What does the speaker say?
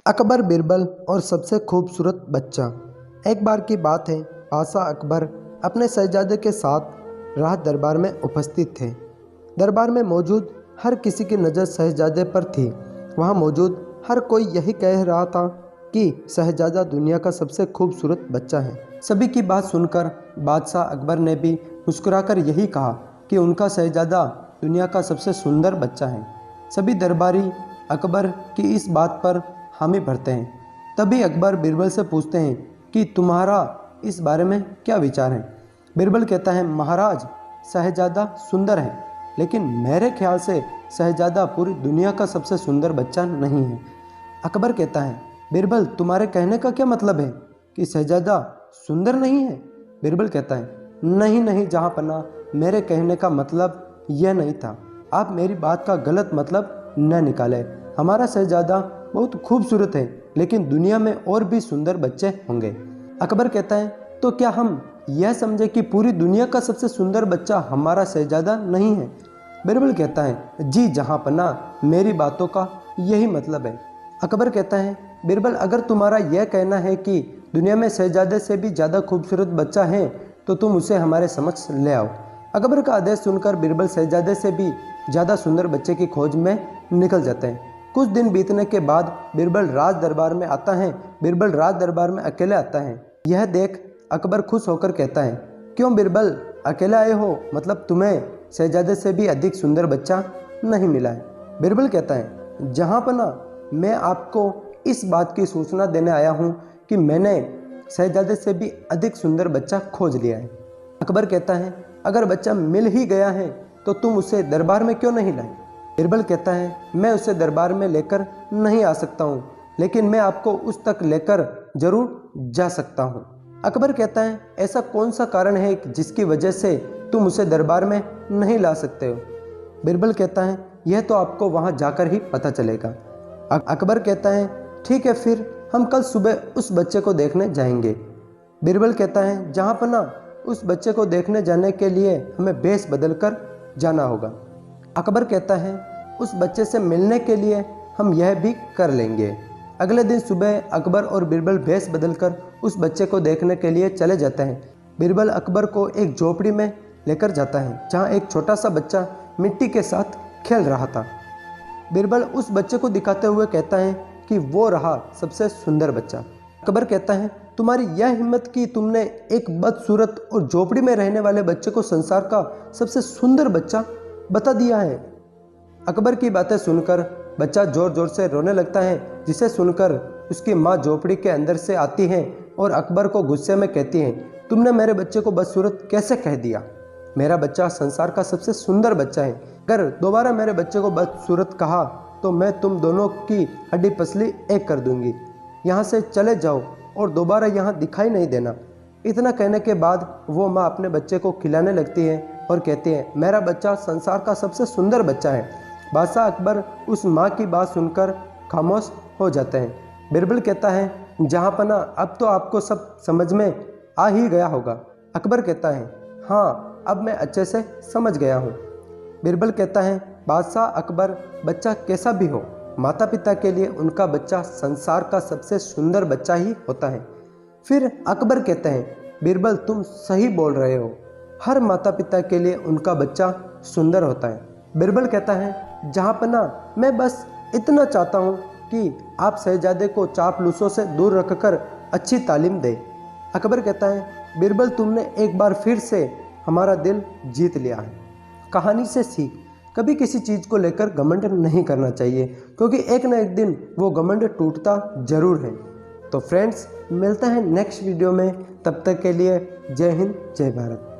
अकबर बिरबल और सबसे खूबसूरत बच्चा। एक बार की बात है, बादशाह अकबर अपने शहजादे के साथ राज दरबार में उपस्थित थे। दरबार में मौजूद हर किसी की नज़र शहजादे पर थी। वहाँ मौजूद हर कोई यही कह रहा था कि शहजादा दुनिया का सबसे खूबसूरत बच्चा है। सभी की बात सुनकर बादशाह अकबर ने भी मुस्कुराकर यही कहा कि उनका शहजादा दुनिया का सबसे सुंदर बच्चा है। सभी दरबारी अकबर की इस बात पर हामी भरते हैं। तभी अकबर बिरबल से पूछते हैं कि तुम्हारा इस बारे में क्या विचार है। बिरबल कहता है, महाराज, शहजादा सुंदर है, लेकिन मेरे ख्याल से शहजादा पूरी दुनिया का सबसे सुंदर बच्चा नहीं है। अकबर कहता है, बिरबल, तुम्हारे कहने का क्या मतलब है कि शहजादा सुंदर नहीं है? बिरबल कहता है, नहीं नहीं जहाँपनाह, मेरे कहने का मतलब यह नहीं था। आप मेरी बात का गलत मतलब न निकालें। हमारा शहजादा बहुत खूबसूरत है, लेकिन दुनिया में और भी सुंदर बच्चे होंगे। अकबर कहता है, तो क्या हम यह समझे कि पूरी दुनिया का सबसे सुंदर बच्चा हमारा शहजादा नहीं है? बिरबल कहता है, जी जहाँपनाह, मेरी बातों का यही मतलब है। अकबर कहता है, बिरबल, अगर तुम्हारा यह कहना है कि दुनिया में शहजादे से भी ज़्यादा खूबसूरत बच्चा है, तो तुम उसे हमारे समक्ष ले आओ। अकबर का आदेश सुनकर बिरबल शहजादे से भी ज़्यादा सुंदर बच्चे की खोज में निकल जाते हैं। कुछ दिन बीतने के बाद बिरबल राज दरबार में आता है। बिरबल राज दरबार में अकेले आता है। यह देख अकबर खुश होकर कहता है, क्यों बिरबल, अकेले आए हो? मतलब तुम्हें शहजादे से भी अधिक सुंदर बच्चा नहीं मिला है? बिरबल कहता है, जहाँपनाह, मैं आपको इस बात की सूचना देने आया हूँ कि मैंने शहजादे से भी अधिक सुंदर बच्चा खोज लिया है। अकबर कहता है, अगर बच्चा मिल ही गया है तो तुम उसे दरबार में क्यों नहीं लाए? बिरबल कहता है, मैं उसे दरबार में लेकर नहीं आ सकता हूँ, लेकिन मैं आपको उस तक लेकर जरूर जा सकता हूँ। अकबर कहता है, ऐसा कौन सा कारण है जिसकी वजह से तुम उसे दरबार में नहीं ला सकते हो? बिरबल कहता है, यह तो आपको वहाँ जाकर ही पता चलेगा। अकबर कहता है, ठीक है, फिर हम कल सुबह उस बच्चे को देखने जाएंगे। बिरबल कहता है, जहाँपनाह, उस बच्चे को देखने जाने के लिए हमें भेष बदल कर जाना होगा। अकबर कहता है, उस बच्चे से मिलने के लिए हम यह भी कर लेंगे। अगले दिन सुबह अकबर और बिरबल भेष बदलकर उस बच्चे को देखने के लिए चले जाते हैं। बिरबल अकबर को एक झोपड़ी में लेकर जाता है, जहाँ एक छोटा सा बच्चा मिट्टी के साथ खेल रहा था। बिरबल उस बच्चे को दिखाते हुए कहता है कि वो रहा सबसे सुंदर बच्चा। अकबर कहता है, तुम्हारी यह हिम्मत कि तुमने एक बदसूरत और झोपड़ी में रहने वाले बच्चे को संसार का सबसे सुंदर बच्चा बता दिया है। अकबर की बातें सुनकर बच्चा जोर जोर से रोने लगता है, जिसे सुनकर उसकी माँ झोपड़ी के अंदर से आती है और अकबर को गुस्से में कहती है, तुमने मेरे बच्चे को बदसूरत कैसे कह दिया? मेरा बच्चा संसार का सबसे सुंदर बच्चा है। अगर दोबारा मेरे बच्चे को बदसूरत कहा तो मैं तुम दोनों की हड्डी पसली एक कर दूंगी। यहाँ से चले जाओ और दोबारा यहाँ दिखाई नहीं देना। इतना कहने के बाद वो माँ अपने बच्चे को खिलाने लगती है और कहती है, मेरा बच्चा संसार का सबसे सुंदर बच्चा है। बादशाह अकबर उस माँ की बात सुनकर खामोश हो जाते हैं। बिरबल कहता है, जहाँपनाह, अब तो आपको सब समझ में आ ही गया होगा। अकबर कहता है, हाँ, अब मैं अच्छे से समझ गया हूँ। बिरबल कहता है, बादशाह अकबर, बच्चा कैसा भी हो, माता पिता के लिए उनका बच्चा संसार का सबसे सुंदर बच्चा ही होता है। फिर अकबर कहते हैं, बिरबल, तुम सही बोल रहे हो, हर माता पिता के लिए उनका बच्चा सुंदर होता है। बिरबल कहता है, जहाँपनाह, मैं बस इतना चाहता हूँ कि आप शहजादे को चापलूसों से दूर रखकर अच्छी तालीम दें। अकबर कहता है, बिरबल, तुमने एक बार फिर से हमारा दिल जीत लिया है। कहानी से सीख, कभी किसी चीज़ को लेकर घमंड नहीं करना चाहिए, क्योंकि एक न एक दिन वो घमंड टूटता जरूर है। तो फ्रेंड्स, मिलते हैं नेक्स्ट वीडियो में। तब तक के लिए जय हिंद, जय भारत।